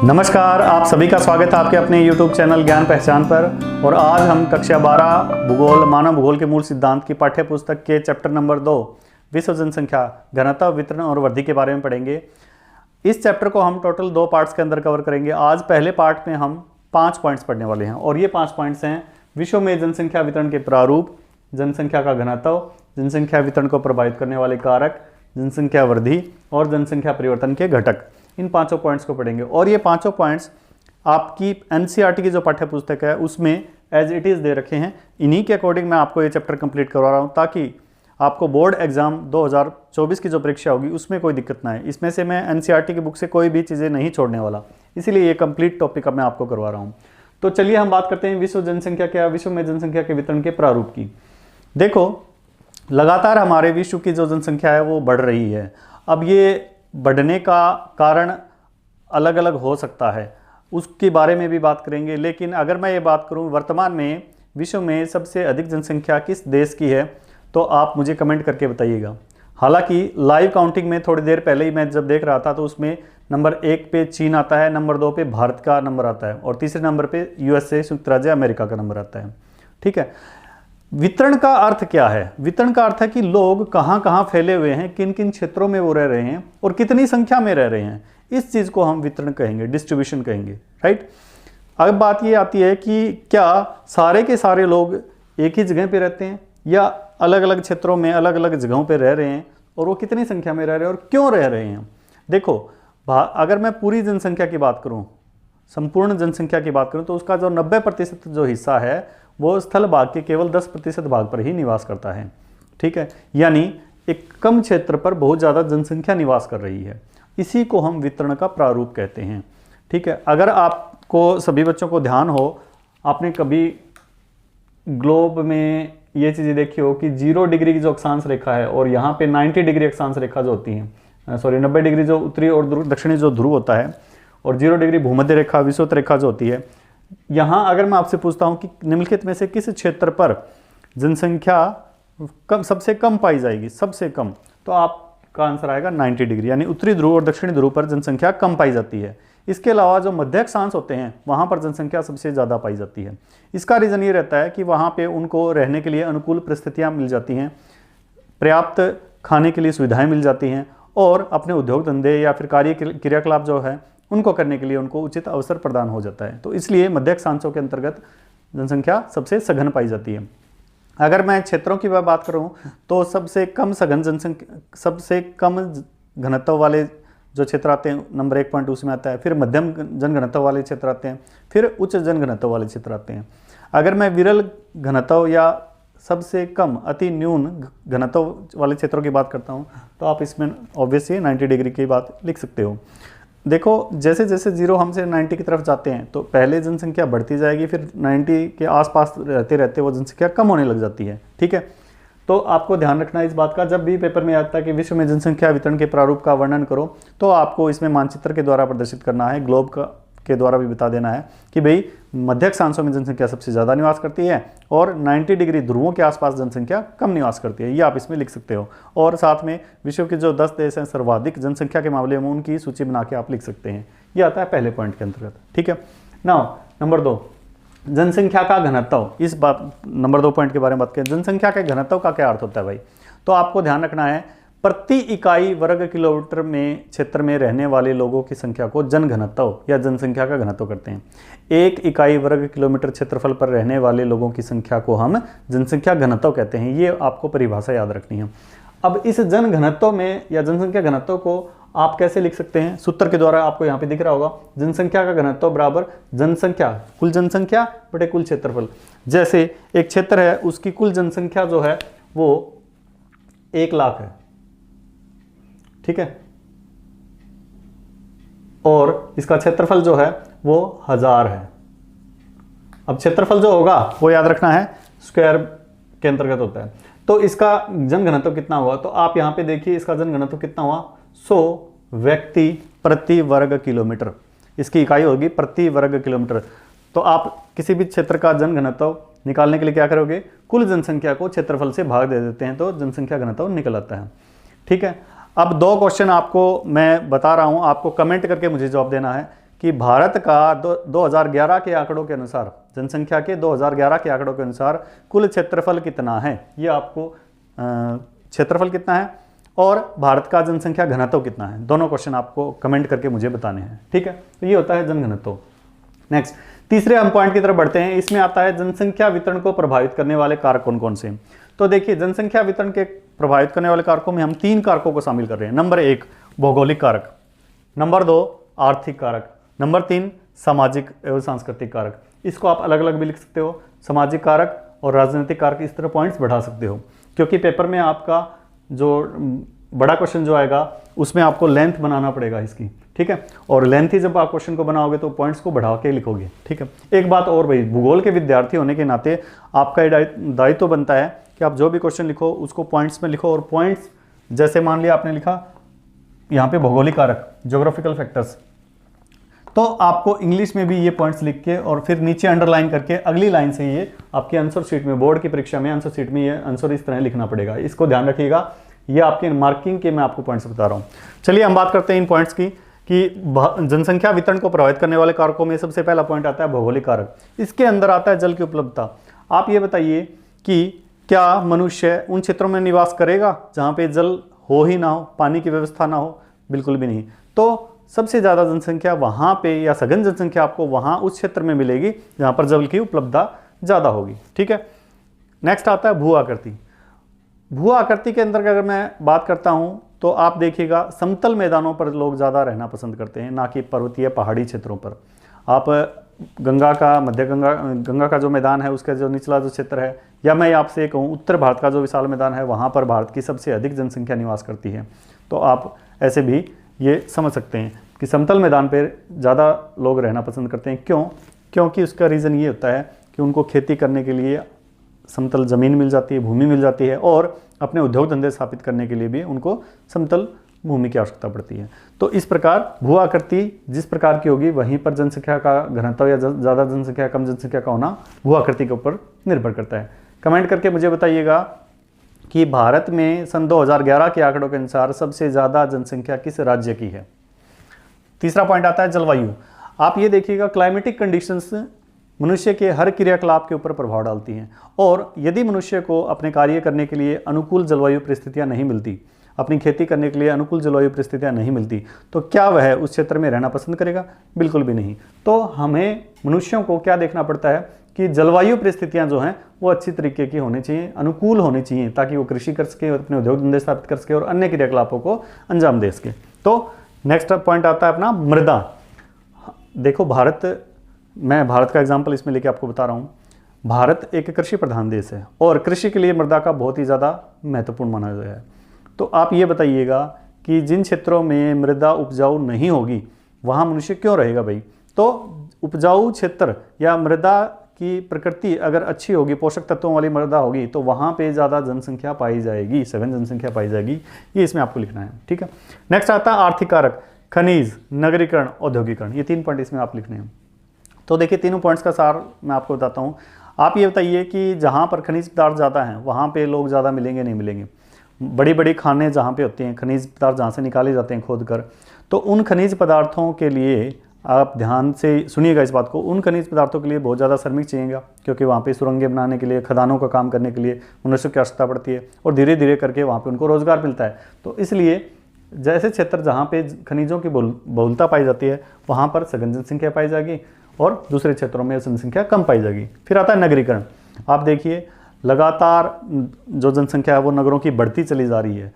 नमस्कार, आप सभी का स्वागत है आपके अपने YouTube चैनल ज्ञान पहचान पर। और आज हम कक्षा 12 भूगोल मानव भूगोल के मूल सिद्धांत की पाठ्य पुस्तक के चैप्टर नंबर 2 विश्व जनसंख्या घनत्व वितरण और वृद्धि के बारे में पढ़ेंगे। इस चैप्टर को हम टोटल 2 पार्ट्स के अंदर कवर करेंगे। आज पहले पार्ट में हम 5 पॉइंट्स पढ़ने वाले हैं और ये 5 पॉइंट्स हैं: विश्व में जनसंख्या वितरण के प्रारूप, जनसंख्या का घनत्व, जनसंख्या वितरण को प्रभावित करने वाले कारक, जनसंख्या वृद्धि और जनसंख्या परिवर्तन के घटक। इन 5 पॉइंट्स को पढ़ेंगे और ये 5 पॉइंट्स आपकी एनसीईआरटी की जो पाठ्य पुस्तक है उसमें एज इट इज़ दे रखे हैं। इन्हीं के अकॉर्डिंग मैं आपको ये चैप्टर कंप्लीट करवा रहा हूँ ताकि आपको बोर्ड एग्जाम 2024 की जो परीक्षा होगी उसमें कोई दिक्कत ना है। इसमें से मैं एनसीईआरटी की बुक से कोई भी चीज़ें नहीं छोड़ने वाला, इसीलिए ये कंप्लीट टॉपिक अब मैं आपको करवा रहा हूँ। तो चलिए हम बात करते हैं विश्व जनसंख्या क्या, विश्व में जनसंख्या के वितरण के प्रारूप की। देखो, लगातार हमारे विश्व की जो जनसंख्या है वो बढ़ रही है। अब ये बढ़ने का कारण अलग अलग हो सकता है, उसके बारे में भी बात करेंगे। लेकिन अगर मैं ये बात करूं वर्तमान में विश्व में सबसे अधिक जनसंख्या किस देश की है तो आप मुझे कमेंट करके बताइएगा। हालांकि लाइव काउंटिंग में थोड़ी देर पहले ही मैं जब देख रहा था तो उसमें नंबर 1 पे चीन आता है, नंबर 2 पे भारत का नंबर आता है और तीसरे नंबर पे यूएसए संयुक्त राज्य अमेरिका का नंबर आता है। ठीक है, वितरण का अर्थ क्या है? वितरण का अर्थ है कि लोग कहाँ कहाँ फैले हुए हैं, किन किन क्षेत्रों में वो रह रहे हैं और कितनी संख्या में रह रहे हैं। इस चीज़ को हम वितरण कहेंगे, डिस्ट्रीब्यूशन कहेंगे, राइट। अब बात ये आती है कि क्या सारे के सारे लोग एक ही जगह पे रहते हैं या अलग अलग क्षेत्रों में अलग अलग जगहों पे रह रहे हैं और वो कितनी संख्या में रह रहे हैं और क्यों रह रहे हैं। देखो, अगर मैं पूरी जनसंख्या की बात करूँ, संपूर्ण जनसंख्या की बात करूँ तो उसका जो 90% जो हिस्सा है वो स्थल भाग के केवल 10% भाग पर ही निवास करता है। ठीक है, यानी एक कम क्षेत्र पर बहुत ज़्यादा जनसंख्या निवास कर रही है। इसी को हम वितरण का प्रारूप कहते हैं। ठीक है, अगर आपको सभी बच्चों को ध्यान हो, आपने कभी ग्लोब में ये चीज़ें देखी हो कि 0 डिग्री की जो अक्षांश रेखा है और यहाँ पे 90 डिग्री अक्षांश रेखा जो होती है, 90 डिग्री जो उत्तरी और दक्षिणी जो ध्रुव होता है और 0 डिग्री भूमध्य रेखा विषुवत रेखा जो होती है। यहाँ अगर मैं आपसे पूछता हूँ कि निम्नलिखित में से किस क्षेत्र पर जनसंख्या सबसे कम पाई जाएगी, सबसे कम, तो आपका आंसर आएगा 90 डिग्री, यानी उत्तरी ध्रुव और दक्षिणी ध्रुव पर जनसंख्या कम पाई जाती है। इसके अलावा जो मध्य अक्षांश होते हैं वहाँ पर जनसंख्या सबसे ज़्यादा पाई जाती है। इसका रीज़न ये रहता है कि वहाँ पे उनको रहने के लिए अनुकूल परिस्थितियाँ मिल जाती हैं, पर्याप्त खाने के लिए सुविधाएँ मिल जाती हैं और अपने उद्योग धंधे या फिर कार्य क्रियाकलाप जो है उनको करने के लिए उनको उचित अवसर प्रदान हो जाता है। तो इसलिए मध्य अक्षांशों के अंतर्गत जनसंख्या सबसे सघन पाई जाती है। अगर मैं क्षेत्रों की बात करूं तो सबसे कम सघन जनसंख्या, सबसे कम घनत्व वाले जो क्षेत्र आते हैं नंबर 1 पॉइंट उसमें आता है, फिर मध्यम जनघनत्व वाले क्षेत्र आते हैं, फिर उच्च जनघनत्व वाले क्षेत्र आते हैं। अगर मैं विरल घनत्व या सबसे कम अति न्यून घनत्व वाले क्षेत्रों की बात करता हूँ तो आप इसमें ऑब्वियसली 90 डिग्री की बात लिख सकते हो। देखो, जैसे जैसे 0 हमसे 90 की तरफ जाते हैं तो पहले जनसंख्या बढ़ती जाएगी, फिर 90 के आसपास रहते रहते वो जनसंख्या कम होने लग जाती है। ठीक है, तो आपको ध्यान रखना है इस बात का। जब भी पेपर में आता है कि विश्व में जनसंख्या वितरण के प्रारूप का वर्णन करो तो आपको इसमें मानचित्र के द्वारा प्रदर्शित करना है, ग्लोब के द्वारा भी बता देना है कि भाई मध्य अक्षांशों में जनसंख्या सबसे ज़्यादा निवास करती है और 90 डिग्री ध्रुवों के आसपास जनसंख्या कम निवास करती है। ये आप इसमें लिख सकते हो और साथ में विश्व के जो 10 देश हैं सर्वाधिक जनसंख्या के मामले में उनकी सूची बना के आप लिख सकते हैं। ये आता है पहले पॉइंट के अंतर्गत। ठीक है, नाउ नंबर 2, जनसंख्या का घनत्व। इस बात नंबर 2 पॉइंट के बारे में बात करें, जनसंख्या के घनत्व का क्या अर्थ होता है भाई? तो आपको ध्यान रखना है, प्रति इकाई वर्ग किलोमीटर में क्षेत्र में रहने वाले लोगों की संख्या को जनघनत्व या जनसंख्या का घनत्व करते हैं। 1 इकाई वर्ग किलोमीटर क्षेत्रफल पर रहने वाले लोगों की संख्या को हम जनसंख्या घनत्व कहते हैं। ये आपको परिभाषा याद रखनी है। अब इस जन घनत्व में या जनसंख्या घनत्व को आप कैसे लिख सकते हैं? सूत्र के द्वारा आपको यहाँ पे दिख रहा होगा, जनसंख्या का घनत्व बराबर जनसंख्या, कुल जनसंख्या बटे कुल क्षेत्रफल। जैसे एक क्षेत्र है उसकी कुल जनसंख्या जो है वो 1 लाख है, ठीक है, और इसका क्षेत्रफल जो है वो 1000 है। अब क्षेत्रफल जो होगा वो याद रखना है स्क्वायर के अंतर्गत होता है। तो इसका जनघनत्व कितना हुआ? तो आप यहां पे देखिए इसका जनघनत्व कितना हुआ, 100 व्यक्ति प्रति वर्ग किलोमीटर। इसकी इकाई होगी प्रति वर्ग किलोमीटर। तो आप किसी भी क्षेत्र का जनघनत्व निकालने के लिए क्या करोगे, कुल जनसंख्या को क्षेत्रफल से भाग दे देते हैं तो जनसंख्या घनत्व निकल आता है। ठीक है, अब 2 क्वेश्चन आपको मैं बता रहा हूं, आपको कमेंट करके मुझे जवाब देना है कि भारत का 2011 के आंकड़ों के अनुसार, जनसंख्या के 2011 के आंकड़ों के अनुसार कुल क्षेत्रफल कितना है, ये आपको क्षेत्रफल कितना है और भारत का जनसंख्या घनत्व कितना है, दोनों क्वेश्चन आपको कमेंट करके मुझे बताने हैं। ठीक है, तो ये होता है जनघनत्व। नेक्स्ट, तीसरे हम पॉइंट की तरफ बढ़ते हैं। इसमें आता है जनसंख्या वितरण को प्रभावित करने वाले कारक कौन कौन से हैं। तो देखिए, जनसंख्या वितरण के प्रभावित करने वाले कारकों में हम 3 कारकों को शामिल कर रहे हैं। नंबर 1 भौगोलिक कारक, नंबर 2 आर्थिक कारक, नंबर 3 सामाजिक एवं सांस्कृतिक कारक। इसको आप अलग अलग भी लिख सकते हो, सामाजिक कारक और राजनीतिक कारक, इस तरह पॉइंट्स बढ़ा सकते हो, क्योंकि पेपर में आपका जो बड़ा क्वेश्चन जो आएगा उसमें आपको लेंथ बनाना पड़ेगा इसकी। ठीक है, और लेंथ ही जब आप क्वेश्चन को बनाओगे तो पॉइंट्स को बढ़ा के लिखोगे। ठीक है, एक बात और भाई, भूगोल के विद्यार्थी होने के नाते आपका दायित्व बनता है कि आप जो भी क्वेश्चन लिखो उसको पॉइंट्स में लिखो। और पॉइंट्स जैसे मान लिया आपने लिखा यहाँ पे भौगोलिक कारक, ज्योग्राफिकल फैक्टर्स, तो आपको इंग्लिश में भी ये पॉइंट्स लिख के और फिर नीचे अंडरलाइन करके अगली लाइन से ये आपके आंसर शीट में, बोर्ड की परीक्षा में आंसर शीट में ये आंसर इस तरह लिखना पड़ेगा। इसको ध्यान रखिएगा, ये आपके मार्किंग के मैं आपको पॉइंट्स बता रहा हूँ। चलिए हम बात करते हैं इन पॉइंट्स की कि जनसंख्या वितरण को प्रभावित करने वाले कारकों में सबसे पहला पॉइंट आता है भौगोलिक कारक। इसके अंदर आता है जल की उपलब्धता। आप ये बताइए कि क्या मनुष्य उन क्षेत्रों में निवास करेगा जहाँ पे जल हो ही ना हो, पानी की व्यवस्था ना हो? बिल्कुल भी नहीं। तो सबसे ज़्यादा जनसंख्या वहाँ पे, या सघन जनसंख्या आपको वहाँ उस क्षेत्र में मिलेगी जहाँ पर जल की उपलब्धता ज़्यादा होगी। ठीक है, नेक्स्ट आता है भू आकृति। भू आकृति के अंदर अगर मैं बात करता हूँ तो आप देखिएगा समतल मैदानों पर लोग ज़्यादा रहना पसंद करते हैं, ना कि पर्वतीय पहाड़ी क्षेत्रों पर। आप गंगा का, मध्य गंगा का जो मैदान है उसका जो निचला जो क्षेत्र है, या मैं आपसे कहूँ उत्तर भारत का जो विशाल मैदान है, वहाँ पर भारत की सबसे अधिक जनसंख्या निवास करती है। तो आप ऐसे भी ये समझ सकते हैं कि समतल मैदान पर ज़्यादा लोग रहना पसंद करते हैं। क्यों? क्योंकि उसका रीज़न ये होता है कि उनको खेती करने के लिए समतल ज़मीन मिल जाती है, भूमि मिल जाती है, और अपने उद्योग धंधे स्थापित करने के लिए भी उनको समतल भूमि की आवश्यकता पड़ती है। तो इस प्रकार भू आकृति जिस प्रकार की होगी वहीं पर जनसंख्या का घनत्व या ज़्यादा जनसंख्या कम जनसंख्या का होना भू आकृति के ऊपर निर्भर करता है। कमेंट करके मुझे बताइएगा कि भारत में सन 2011 के आंकड़ों के अनुसार सबसे ज़्यादा जनसंख्या किस राज्य की है। तीसरा पॉइंट आता है जलवायु। आप ये देखिएगा, क्लाइमेटिक कंडीशंस मनुष्य के हर क्रियाकलाप के ऊपर प्रभाव डालती हैं, और यदि मनुष्य को अपने कार्य करने के लिए अनुकूल जलवायु परिस्थितियां नहीं मिलती, अपनी खेती करने के लिए अनुकूल जलवायु परिस्थितियां नहीं मिलती, तो क्या वह उस क्षेत्र में रहना पसंद करेगा? बिल्कुल भी नहीं। तो हमें मनुष्यों को क्या देखना पड़ता है कि जलवायु परिस्थितियां जो हैं वो अच्छी तरीके की होनी चाहिए, अनुकूल होनी चाहिए, ताकि वो कृषि कर सके, अपने उद्योग धंधे स्थापित कर सके और अन्य क्रियाकलापों को अंजाम दे सके। तो नेक्स्ट पॉइंट आता है अपना मृदा। देखो, मैं भारत का एग्जाम्पल इसमें लेके आपको बता रहा हूँ। भारत एक कृषि प्रधान देश है और कृषि के लिए मृदा का बहुत ही ज़्यादा महत्वपूर्ण माना गया है। तो आप ये बताइएगा कि जिन क्षेत्रों में मृदा उपजाऊ नहीं होगी वहाँ मनुष्य क्यों रहेगा भाई? तो उपजाऊ क्षेत्र या मृदा की प्रकृति अगर अच्छी होगी, पोषक तत्वों वाली मृदा होगी, तो वहाँ पे ज़्यादा जनसंख्या पाई जाएगी, सघन जनसंख्या पाई जाएगी। ये इसमें आपको लिखना है। ठीक है, नेक्स्ट आता है आर्थिक कारक, खनिज, नगरीकरण, औद्योगिकरण। ये 3 पॉइंट इसमें आप लिखने हैं। तो देखिए, तीनों पॉइंट्स का सार मैं आपको बताता हूँ। आप ये बताइए कि जहाँ पर खनिज पदार्थ ज़्यादा हैं वहाँ पे लोग ज़्यादा मिलेंगे, नहीं मिलेंगे? बड़ी बड़ी खानें जहाँ पे होती हैं, खनिज पदार्थ जहाँ से निकाले जाते हैं खोद कर, तो उन खनिज पदार्थों के लिए आप ध्यान से सुनिएगा इस बात को, उन खनिज पदार्थों के लिए बहुत ज़्यादा श्रमिक चाहिएगा, क्योंकि वहाँ पे सुरंगें बनाने के लिए, खदानों का काम करने के लिए मनुष्य की आवश्यकता पड़ती है, और धीरे धीरे करके वहाँ पे उनको रोज़गार मिलता है। तो इसलिए जैसे क्षेत्र जहाँ पे खनिजों की बहुलता पाई जाती है वहाँ पर सघन जनसंख्या पाई जाएगी, और दूसरे क्षेत्रों में जनसंख्या कम पाई जाएगी। फिर आता है नगरीकरण। आप देखिए, लगातार जो जनसंख्या है वो नगरों की बढ़ती चली जा रही है।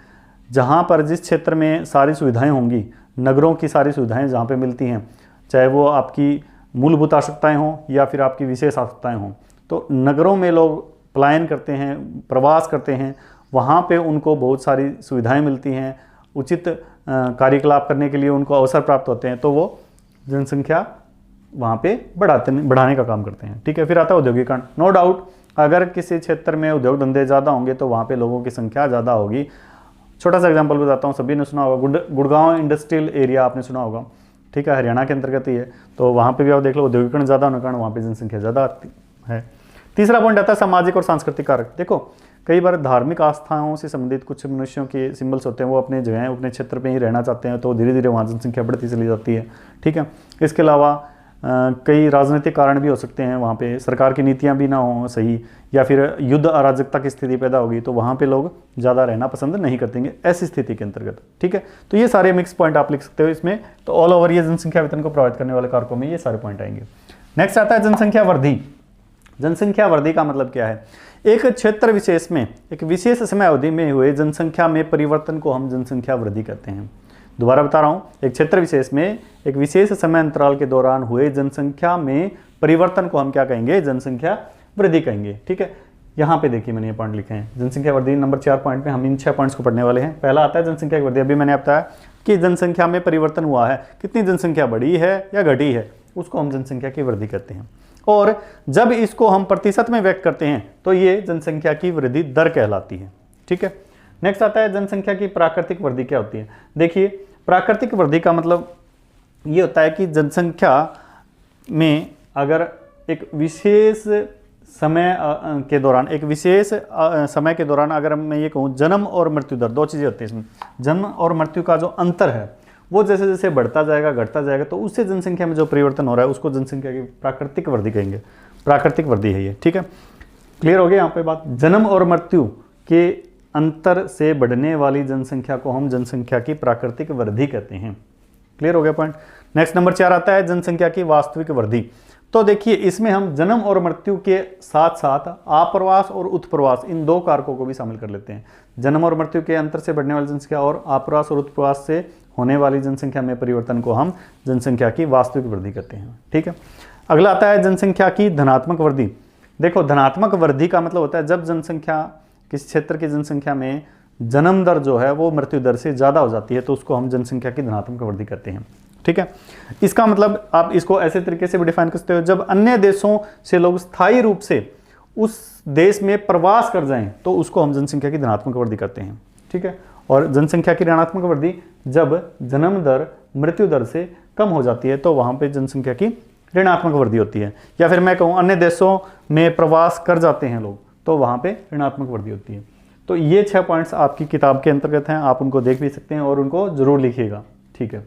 जहाँ पर जिस क्षेत्र में सारी सुविधाएं होंगी, नगरों की सारी सुविधाएं जहाँ पे मिलती हैं, चाहे वो आपकी मूलभूत आवश्यकताएं हों या फिर आपकी विशेष आवश्यकताएं हों, तो नगरों में लोग पलायन करते हैं, प्रवास करते हैं, वहाँ पे उनको बहुत सारी सुविधाएं मिलती हैं, उचित कार्यकलाप करने के लिए उनको अवसर प्राप्त होते हैं, तो वो जनसंख्या वहाँ पे बढ़ाने का काम करते हैं। ठीक है, फिर आता है औद्योगिकरण। नो डाउट, अगर किसी क्षेत्र में उद्योग धंधे ज़्यादा होंगे तो वहाँ पे लोगों की संख्या ज़्यादा होगी। छोटा सा एग्जांपल बताता हूँ, सभी ने सुना होगा, गुड़गांव इंडस्ट्रियल एरिया आपने सुना होगा। ठीक है, हरियाणा के अंतर्गत ही है। तो वहाँ पे भी आप देख लो, औद्योगिकरण ज़्यादा होने के कारण वहाँ पे जनसंख्या ज़्यादा है। तीसरा पॉइंट आता है सामाजिक और सांस्कृतिक कारक। देखो, कई बार धार्मिक आस्थाओं से संबंधित कुछ मनुष्यों के सिंबल्स होते हैं, वो अपने जगह अपने क्षेत्र पे ही रहना चाहते हैं, तो धीरे धीरे वहाँ जनसंख्या बढ़ती चली जाती है। ठीक है, इसके अलावा कई राजनीतिक कारण भी हो सकते हैं, वहाँ पे सरकार की नीतियाँ भी ना हों सही, या फिर युद्ध अराजकता की स्थिति पैदा होगी, तो वहाँ पे लोग ज़्यादा रहना पसंद नहीं करते ऐसी स्थिति के अंतर्गत। ठीक है, तो ये सारे मिक्स पॉइंट आप लिख सकते हो इसमें। तो ऑल ओवर ये जनसंख्या वितरण को प्रभावित करने वाले कारकों में ये सारे पॉइंट आएंगे। नेक्स्ट आता है जनसंख्या वृद्धि। जनसंख्या वृद्धि का मतलब क्या है? एक क्षेत्र विशेष में एक विशेष समय अवधि में हुए जनसंख्या में परिवर्तन को हम जनसंख्या वृद्धि कहते हैं। दोबारा बता रहा हूं, एक क्षेत्र विशेष में एक विशेष समय अंतराल के दौरान हुए जनसंख्या में परिवर्तन को हम क्या कहेंगे? जनसंख्या वृद्धि कहेंगे। ठीक है, यहाँ पे देखिए मैंने ये पॉइंट लिखे हैं, जनसंख्या वृद्धि नंबर 4 पॉइंट में हम इन 6 पॉइंट्स को पढ़ने वाले हैं। पहला आता है जनसंख्या वृद्धि। अभी मैंने बताया कि जनसंख्या में परिवर्तन हुआ है, कितनी जनसंख्या बढ़ी है या घटी है, उसको हम जनसंख्या की वृद्धि कहते हैं। और जब इसको हम प्रतिशत में व्यक्त करते हैं तो ये जनसंख्या की वृद्धि दर कहलाती है। ठीक है, नेक्स्ट आता है जनसंख्या की प्राकृतिक वृद्धि क्या होती है। देखिए, प्राकृतिक वृद्धि का मतलब ये होता है कि जनसंख्या में अगर एक विशेष समय के दौरान, एक विशेष समय के दौरान अगर मैं ये कहूँ जन्म और मृत्यु दर, 2 चीज़ें होती हैं इसमें। जन्म और मृत्यु का जो अंतर है वो जैसे जैसे बढ़ता जाएगा घटता जाएगा, तो उससे जनसंख्या में जो परिवर्तन हो रहा है उसको जनसंख्या की प्राकृतिक वृद्धि कहेंगे। प्राकृतिक वृद्धि है ये। ठीक है, क्लियर हो गया यहाँ पे बात। जन्म और मृत्यु के अंतर से बढ़ने वाली जनसंख्या को हम जनसंख्या की प्राकृतिक वृद्धि कहते हैं। क्लियर हो गया पॉइंट। नेक्स्ट नंबर 4 आता है जनसंख्या की वास्तविक वृद्धि। तो देखिए, इसमें हम जन्म और मृत्यु के साथ साथ आप्रवास और उत्प्रवास, इन 2 कारकों को भी शामिल कर लेते हैं। जन्म और मृत्यु के अंतर से बढ़ने वाली जनसंख्या और आप्रवास और उत्प्रवास से होने वाली जनसंख्या में परिवर्तन को हम जनसंख्या की वास्तविक वृद्धि कहते हैं। ठीक है, अगला आता है जनसंख्या की धनात्मक वृद्धि। देखो, धनात्मक वृद्धि का मतलब होता है जब जनसंख्या, किसी क्षेत्र की जनसंख्या में जन्म दर जो है वो मृत्यु दर से ज़्यादा हो जाती है, तो उसको हम जनसंख्या की धनात्मक वृद्धि कहते हैं। ठीक है, इसका मतलब आप इसको ऐसे तरीके से भी डिफाइन कर सकते हो, जब अन्य देशों से लोग स्थायी रूप से उस देश में प्रवास कर जाएं तो उसको हम जनसंख्या की धनात्मक वृद्धि कहते हैं। ठीक है, और जनसंख्या की ऋणात्मक वृद्धि जब जन्म दर मृत्यु दर से कम हो जाती है तो वहाँ पे जनसंख्या की ऋणात्मक वृद्धि होती है। या फिर मैं कहूँ अन्य देशों में प्रवास कर जाते हैं लोग, तो वहाँ पे ऋणात्मक वृद्धि होती है। तो ये 6 पॉइंट्स आपकी किताब के अंतर्गत हैं, आप उनको देख भी सकते हैं और उनको जरूर लिखिएगा। ठीक है,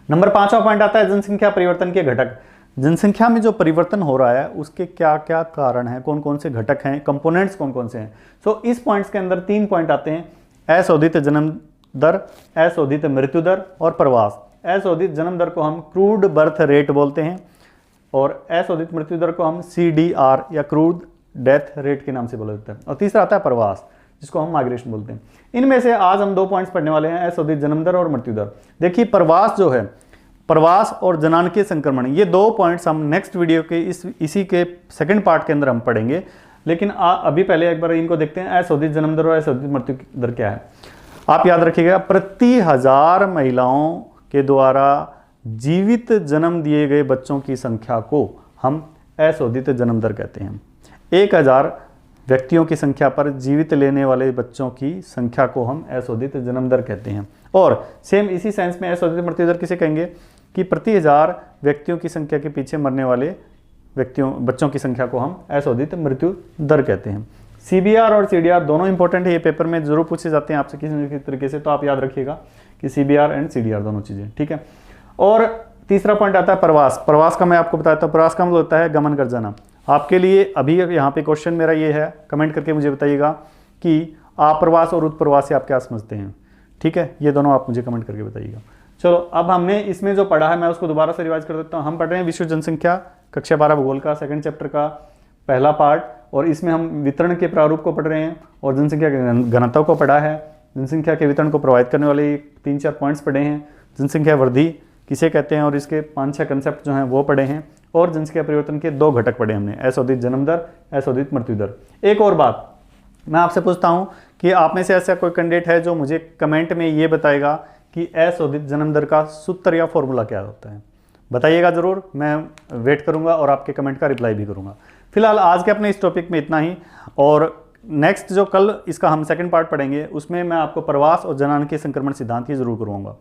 नंबर 5वां पॉइंट आता है जनसंख्या परिवर्तन के घटक। जनसंख्या में जो परिवर्तन हो रहा है उसके क्या क्या कारण हैं, कौन कौन से घटक हैं, कंपोनेंट्स कौन कौन से हैं। सो इस पॉइंट्स के अंदर 3 पॉइंट आते हैं: अशोधित जन्म दर, अशोधित मृत्यु दर और प्रवास। अशोधित जन्म दर को हम क्रूड बर्थ रेट बोलते हैं और अशोधित मृत्यु दर को हम CDR या क्रूड डेथ रेट के नाम से बोला जाता है। और तीसरा आता है प्रवास, जिसको हम माइग्रेशन बोलते हैं। इनमें से आज हम 2 पॉइंट्स पढ़ने वाले हैं, अशोधित जन्म दर और मृत्यु दर। देखिए, प्रवास जो है, प्रवास और जनानकीय संक्रमण, ये 2 पॉइंट्स हम नेक्स्ट वीडियो के इसी के सेकंड पार्ट के अंदर हम पढ़ेंगे। लेकिन अभी पहले एक बार इनको देखते हैं, अशोधित जन्म दर और अशोधित मृत्यु दर क्या है। आप याद रखिएगा, प्रति 1000 महिलाओं के द्वारा जीवित जन्म दिए गए बच्चों की संख्या को हम अशोधित जन्म दर कहते हैं। 1000 व्यक्तियों की संख्या पर जीवित लेने वाले बच्चों की संख्या को हम अशोधित जन्म दर कहते हैं। और सेम इसी सेंस में अशोधित मृत्यु दर किसे कहेंगे कि प्रति 1000 व्यक्तियों की संख्या के पीछे मरने वाले बच्चों की संख्या को हम अशोधित मृत्यु दर कहते हैं। CBR और CDR दोनों इंपॉर्टेंट है, ये पेपर में जरूर पूछे जाते हैं आपसे किसी न किसी तरीके से, तो आप याद रखिएगा कि CBR एंड CDR दोनों चीजें। ठीक है, और तीसरा पॉइंट आता है प्रवास। प्रवास का मैं आपको बताता हूँ, प्रवास का मतलब होता है गमन कर जाना। आपके लिए अभी यहाँ पे क्वेश्चन मेरा ये है, कमेंट करके मुझे बताइएगा कि आप्रवास और उत्प्रवास से आप क्या समझते हैं। ठीक है, ये दोनों आप मुझे कमेंट करके बताइएगा। चलो, अब हमने इसमें जो पढ़ा है मैं उसको दोबारा से रिवाइज कर देता हूँ। हम पढ़ रहे हैं विश्व जनसंख्या कक्षा 12 भूगोल का 2nd चैप्टर का पहला पार्ट, और इसमें हम वितरण के प्रारूप को पढ़ रहे हैं और जनसंख्या के घनत्व को पढ़ा है। जनसंख्या के वितरण को प्रभावित करने वाले 3-4 पॉइंट्स पढ़े हैं। जनसंख्या वृद्धि किसे कहते हैं और इसके 5-6 कंसेप्ट जो हैं वो पढ़े हैं। और जनसंख्या परिवर्तन के 2 घटक पढ़े हमने, अशोधित जन्म दर, अशोधित मृत्यु दर। एक और बात मैं आपसे पूछता हूँ कि आप में से ऐसा कोई कैंडिडेट है जो मुझे कमेंट में ये बताएगा कि अशोधित जन्म दर का सूत्र या फॉर्मूला क्या होता है। बताइएगा जरूर, मैं वेट करूंगा और आपके कमेंट का रिप्लाई भी करूंगा। फिलहाल आज के अपने इस टॉपिक में इतना ही, और नेक्स्ट जो कल इसका हम 2nd पार्ट पढ़ेंगे उसमें मैं आपको प्रवास और जनानकीय संक्रमण सिद्धांत की जरूर करवाऊंगा।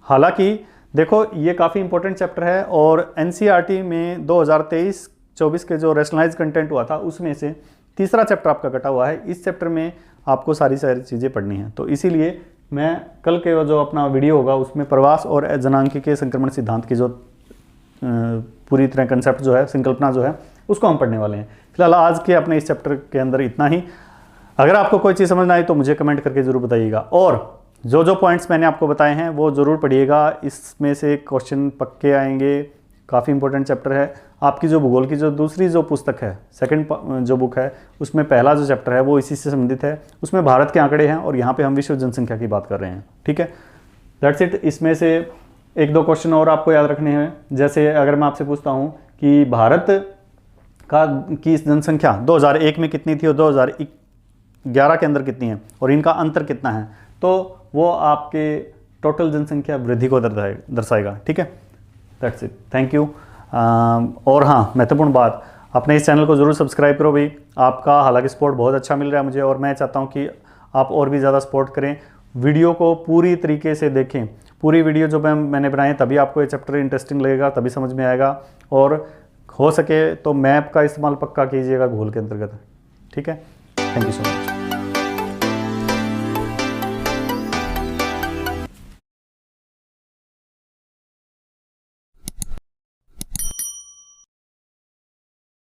हालांकि देखो, ये काफ़ी इंपॉर्टेंट चैप्टर है और NCERT में 2023-24 के जो रैशनलाइज कंटेंट हुआ था उसमें से तीसरा चैप्टर आपका कटा हुआ है। इस चैप्टर में आपको सारी चीज़ें पढ़नी है। तो इसीलिए मैं कल के जो अपना वीडियो होगा उसमें प्रवास और जनांगीय संक्रमण सिद्धांत की जो पूरी तरह कंसेप्ट जो है, संकल्पना जो है, उसको हम पढ़ने वाले हैं। फिलहाल आज के अपने इस चैप्टर के अंदर इतना ही। अगर आपको कोई चीज़ समझ ना आई तो मुझे कमेंट करके ज़रूर बताइएगा, और जो जो पॉइंट्स मैंने आपको बताए हैं वो ज़रूर पढ़िएगा। इसमें से क्वेश्चन पक्के आएंगे, काफ़ी इंपॉर्टेंट चैप्टर है। आपकी जो भूगोल की जो दूसरी जो पुस्तक है, सेकंड जो बुक है, उसमें पहला जो चैप्टर है वो इसी से संबंधित है। उसमें भारत के आंकड़े हैं और यहाँ पे हम विश्व जनसंख्या की बात कर रहे हैं। ठीक है, दैट्स इट। इसमें से एक दो क्वेश्चन और आपको याद रखने हैं। जैसे अगर मैं आपसे पूछता हूँ कि भारत की जनसंख्या 2001 में कितनी थी और 2011 के अंदर कितनी है और इनका अंतर कितना है, तो वो आपके टोटल जनसंख्या वृद्धि को दर्शाएगा। ठीक है, दैट्स इट, थैंक यू। और हाँ, महत्वपूर्ण बात, अपने इस चैनल को ज़रूर सब्सक्राइब करो भाई। आपका हालांकि सपोर्ट बहुत अच्छा मिल रहा है मुझे, और मैं चाहता हूँ कि आप और भी ज़्यादा सपोर्ट करें। वीडियो को पूरी तरीके से देखें। पूरी वीडियो जो मैंने बनाई है, तभी आपको ये चैप्टर इंटरेस्टिंग लगेगा, तभी समझ में आएगा। और हो सके तो मैप का इस्तेमाल पक्का कीजिएगा भूगोल के अंतर्गत। ठीक है, थैंक यू सो मच।